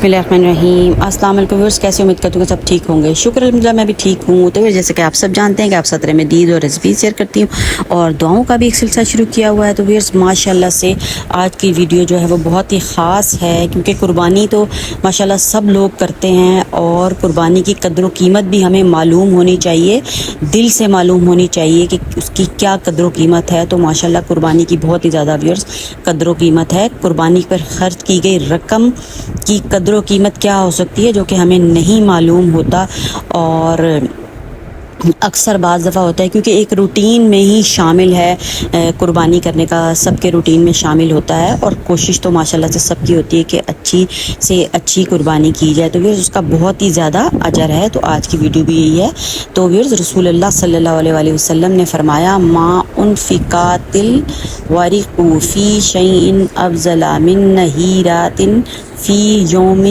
बिस्मिल्लाहिर्रहमानिर्रहीम। अस्सलाम वालेकुम व्यूअर्स, कैसे उम्मीद करती हूँ सब ठीक होंगे। शुक्र अल्हम्दुलिल्लाह मैं भी ठीक हूँ। तो जैसे कि आप सब जानते हैं कि आप सत्र में दीद और रेसिपी शेयर करती हूँ और दुआओं का भी एक सिलसिला शुरू किया हुआ है। तो व्यूअर्स माशाल्लाह से आज की वीडियो जो है वो बहुत ही ख़ास है, क्योंकि कुर्बानी तो माशाल्लाह सब लोग करते हैं और कुर्बानी की कदर व कीमत भी हमें मालूम होनी चाहिए, दिल से मालूम होनी चाहिए कि उसकी क्या कदर व कीमत है। तो माशाल्लाह कुर्बानी की बहुत ही ज़्यादा व्यूअर्स कदर व कीमत है। कुर्बानी पर खर्च की गई रकम की कदर व कीमत क्या हो सकती है जो कि हमें नहीं मालूम होता, और अक्सर बाज़ दफ़ा होता है क्योंकि एक रूटीन में ही शामिल है, कुर्बानी करने का सबके रूटीन में शामिल होता है और कोशिश तो माशाल्लाह से सबकी होती है कि अच्छी से अच्छी कुर्बानी की जाए। तो व्यूअर्स उसका बहुत ही ज़्यादा अजर है। तो आज की वीडियो भी यही है। तो व्यूअर्स रसूलुल्लाह सल्लल्लाहु अलैहि वसल्लम ने फरमाया, मा उनफिकातिल वरिक़ु फ़ी शैइन अफ़ज़ला मिन नहीरातिन फ़ी यौमिन